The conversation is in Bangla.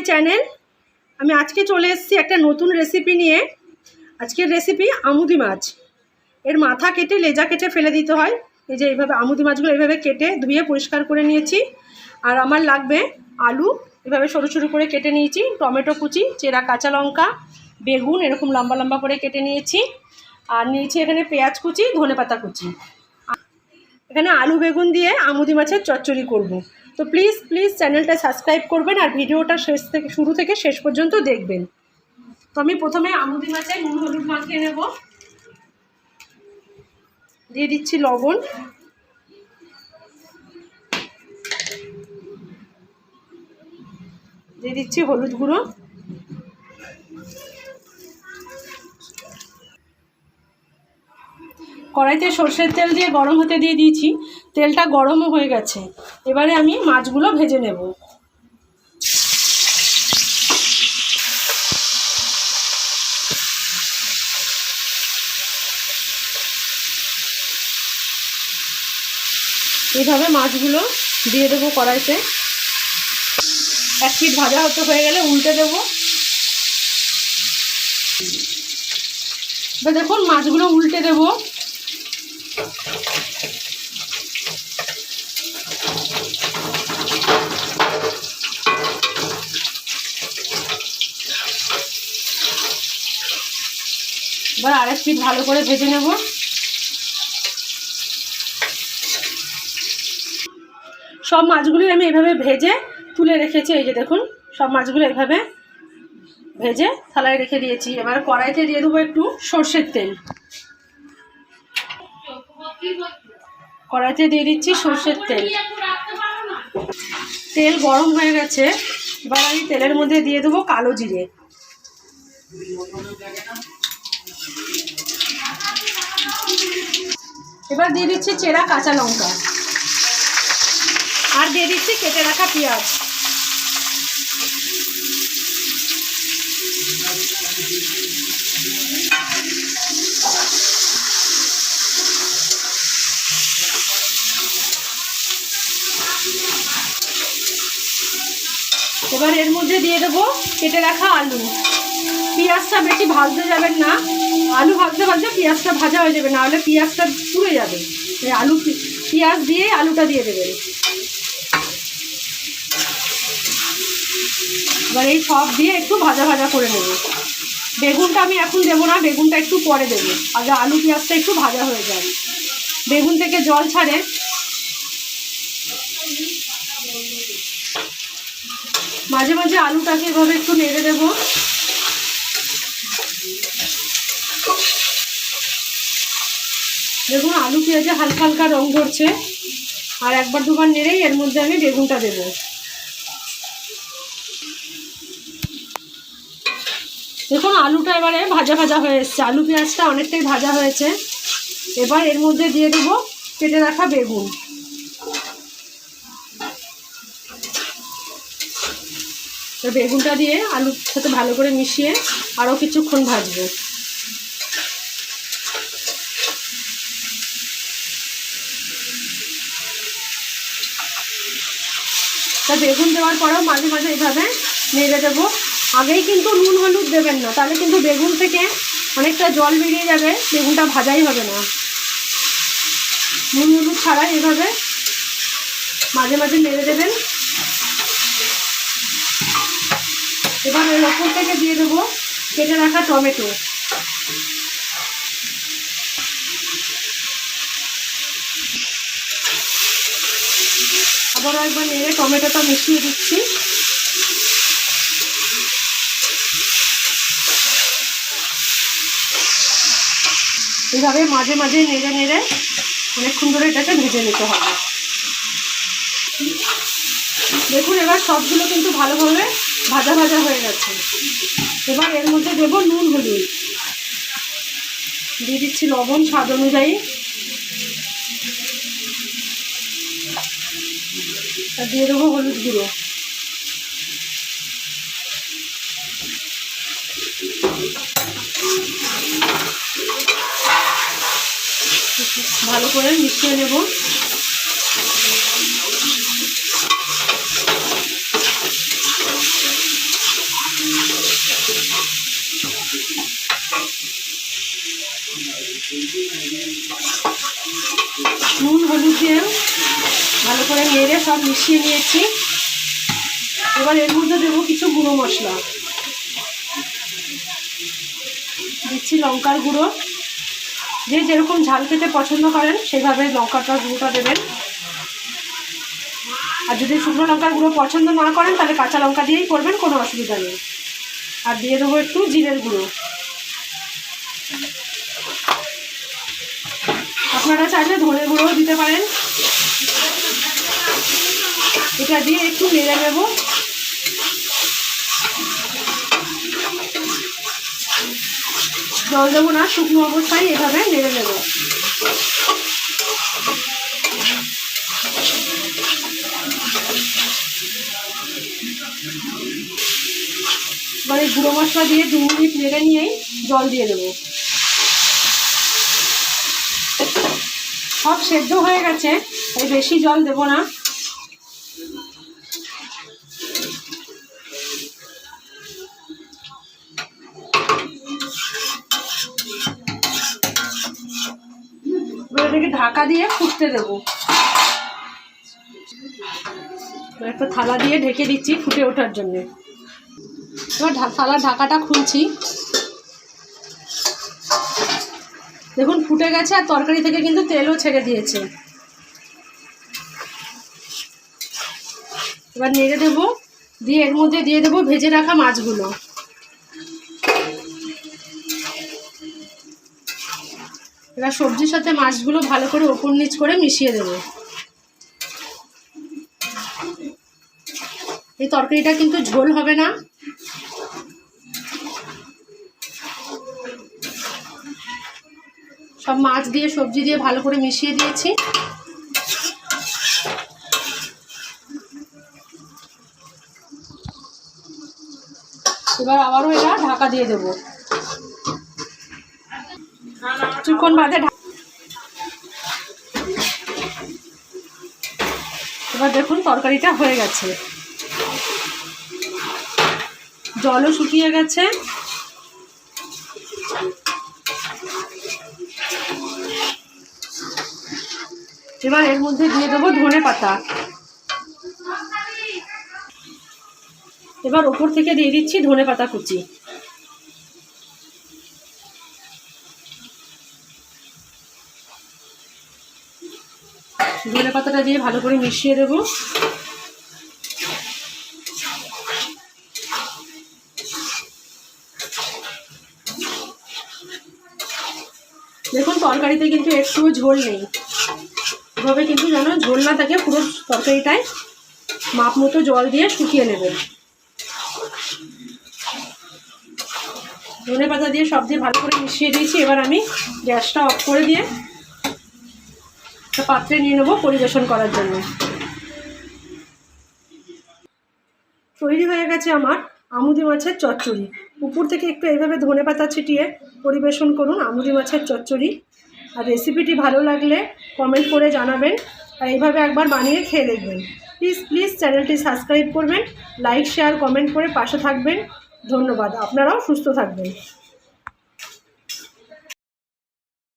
চ্যানেল। আমি আজকে চলে এসেছি একটা নতুন রেসিপি নিয়ে। আজকের রেসিপি আমুদি মাছ। এর মাথা কেটে লেজা কেটে ফেলে দিতে হয়। এই যে এইভাবে আমুদি মাছগুলো এইভাবে কেটে ধুয়ে পরিষ্কার করে নিয়েছি। আর আমার লাগবে আলু, এভাবে সরু সরু করে কেটে নিয়েছি, টমেটো কুচি, চেরা কাঁচা লঙ্কা, বেগুন এরকম লম্বা লম্বা করে কেটে নিয়েছি। আর নিয়েছি এখানে পেঁয়াজ কুচি, ধনেপাতা কুচি। এখানে আলু বেগুন দিয়ে আমুদি মাছের চচ্চড়ি করব। তো প্লিজ চ্যানেলটা সাবস্ক্রাইব করবেন আর ভিডিওটা শুরু থেকে শেষ পর্যন্ত দেখবেন। তো আমি প্রথমে আমুদি মাছে নুন হলুদ মাখিয়ে নেব। দিয়ে দিচ্ছি লবণ, দিয়ে দিচ্ছি হলুদ গুঁড়ো, কড়াইতে সর্ষের তেল দিয়ে গরম হতে দিয়ে দিয়েছি। তেলটা গরমও হয়ে গেছে। এবারে আমি মাছগুলো ভেজে নেব। এইভাবে মাছগুলো দিয়ে দেবো কড়াইতে। এক পিঠ ভাজা হতে হয়ে গেলে উল্টে দেবো। এবার দেখুন মাছগুলো উল্টে দেবো। এবার আরেক পিঠ ভালো করে ভেজে নেব। সব মাছগুলি আমি এভাবে ভেজে তুলে রেখেছি। এই যে দেখুন সব মাছগুলো এভাবে ভেজে থালায় রেখে দিয়েছি। এবার কড়াইতে দিয়ে দেবো একটু সর্ষের তেল। কড়াইতে দিয়ে দিচ্ছি সর্ষের তেল। তেল গরম হয়ে গেছে। এবার আমি তেলের মধ্যে দিয়ে দেবো কালো জিরে। এবার দিয়ে দিচ্ছি চেরা কাঁচা লঙ্কা আর দিয়ে দিচ্ছি কেটে রাখা পেঁয়াজ। এবার এর মধ্যে দিয়ে দেবো কেটে রাখা আলু। পেঁয়াজটা বেশি ভাজতে যাবেন না, আলু ভাজতে ভাজতে পেঁয়াজটা ভাজা হয়ে যাবে, নাহলে পেঁয়াজটা পুড়ে যাবে। আলু পেঁয়াজ দিয়ে আলুটা দিয়ে দেবেন। এবার এই সব দিয়ে একটু ভাজা ভাজা করে নেব। বেগুনটা আমি এখন দেবো না, বেগুনটা একটু পরে দেবো। আগে আলু পেঁয়াজটা একটু ভাজা হয়ে যায়, বেগুন থেকে জল ছাড়ে। মাঝে মাঝে আলুটাকে এভাবে একটু নেড়ে দেবো। দেখুন আলু পেঁয়াজে হালকা হালকা রং ধরছে। আর একবার দুবার নেড়েই এর মধ্যে আমি বেগুনটা দেবো। দেখুন আলুটা এবারে ভাজা ভাজা হয়ে এসছে, আলু পেঁয়াজটা অনেকটাই ভাজা হয়েছে। এবার এর মধ্যে দিয়ে দেবো কেটে রাখা বেগুন। বেগুনটা দিয়ে আলুর সাথে ভালো করে মিশিয়ে আরও কিছুক্ষণ ভাজবো। তা বেগুন দেওয়ার পরেও মাঝে মাঝে এইভাবে নেড়ে দেবো। আগেই কিন্তু নুন হলুদ দেবেন না, তাহলে কিন্তু বেগুন থেকে অনেকটা জল বেরিয়ে যাবে, বেগুনটা ভাজাই হবে না। নুন হলুদ ছাড়াই এভাবে মাঝে মাঝে নেড়ে দেবেন। এবার এর ওপর থেকে দিয়ে দেবো কেটে রাখা টমেটো। আবারও একবার নেড়ে টমেটোটা মিশিয়ে দিচ্ছি। এইভাবে মাঝে মাঝে নেড়ে নেড়ে অনেকক্ষণ ধরে এটাকে ভেজে নিতে হবে। দেখুন এবার সবগুলো কিন্তু ভালোভাবে ভাজা ভাজা হয়ে গেছে। এবার এর মধ্যে দেবো নুন হলুদ, দিয়ে দিচ্ছি লবণ স্বাদ অনুযায়ী, আর দিয়ে দেবো হলুদ গুঁড়ো। ভালো করে মিশিয়ে নেব। নুন হলুদ দিয়ে ভালো করে নেড়ে সব মিশিয়ে নিয়েছি। এবার এর মধ্যে দেবো কিছু গুঁড়ো মশলা। দিচ্ছি লঙ্কার গুঁড়ো। যে যেরকম ঝাল খেতে পছন্দ করেন সেভাবে লঙ্কাটার গুঁড়োটা দেবেন। আর যদি শুকনো লঙ্কার গুঁড়ো পছন্দ না করেন তাহলে কাঁচা লঙ্কা দিয়েই করবেন, কোনো অসুবিধা নেই। আর দিয়ে দেবো একটু জিরের গুঁড়ো। আপনারা চাইলে ধনে গুঁড়োও দিতে পারেন। এটা দিয়ে একটু নেড়ে নেব। জল দেবো না, শুকনো অবস্থায় এভাবে নেড়ে নেব। এবারে গুঁড়ো মশলা দিয়ে 2 মিনিট নেড়ে নিয়েই জল দিয়ে দেবো। সব সেদ্ধ হয়ে গেছে, তাই বেশি জল দেবো না। এটাকে ঢাকা দিয়ে ফুটতে দেবো। একটা থালা দিয়ে ঢেকে দিচ্ছি ফুটে ওঠার জন্য। এবার থালার ঢাকাটা খুলছি। দেখুন ফুটে গেছে, আর তরকারি থেকে কিন্তু তেলও ছেড়ে দিয়েছে। এবার নেড়ে দেবো, দিয়ে এর মধ্যে দিয়ে দেবো ভেজে রাখা মাছগুলো। এবার সবজির সাথে মাছগুলো ভালো করে ওপর নিচ করে মিশিয়ে দেবো। এই তরকারিটা কিন্তু ঝোল হবে না। সব মাছ দিয়ে সবজি দিয়ে ভালো করে মিশিয়ে দিয়েছি। এবার আবারও এটা ঢাকা দিয়ে দেবো। কিছুক্ষণ বাদে এবার দেখুন তরকারিটা হয়ে গেছে, জলও শুকিয়ে গেছে। এবার এর মধ্যে দিয়ে দেবো ধনে পাতা। এবার ওপর থেকে দিয়ে দিচ্ছি ধনে পাতা কুচি। ধনে পাতাটা দিয়ে ভালো করে মিশিয়ে দেবো। দেখুন তরকারিতে কিন্তু একটুও ঝোল নেই। এভাবে কিন্তু যেন ঝোল না থাকে, পুরো তরকারিটায় মাপ মতো জল দিয়ে শুকিয়ে নেবেন। ধনে পাতা দিয়ে সব দিয়ে ভালো করে মিশিয়ে দিয়েছি। এবার আমি গ্যাসটা অফ করে দিয়ে একটা পাত্রে নিয়ে নেবো পরিবেশন করার জন্য। তৈরি হয়ে গেছে আমার আমুদি মাছের চচ্চড়ি। উপর থেকে একটু এইভাবে ধনে পাতা ছিটিয়ে পরিবেশন করুন আমুদি মাছের চচ্চড়ি। আর রেসিপিটি ভালো লাগলে কমেন্ট করে জানাবেন, আর এইভাবে একবার বানিয়ে খেয়ে দেখবেন। প্লিজ চ্যানেলটি সাবস্ক্রাইব করবেন, লাইক শেয়ার কমেন্ট করে পাশে থাকবেন। ধন্যবাদ। আপনারাও সুস্থ থাকবেন।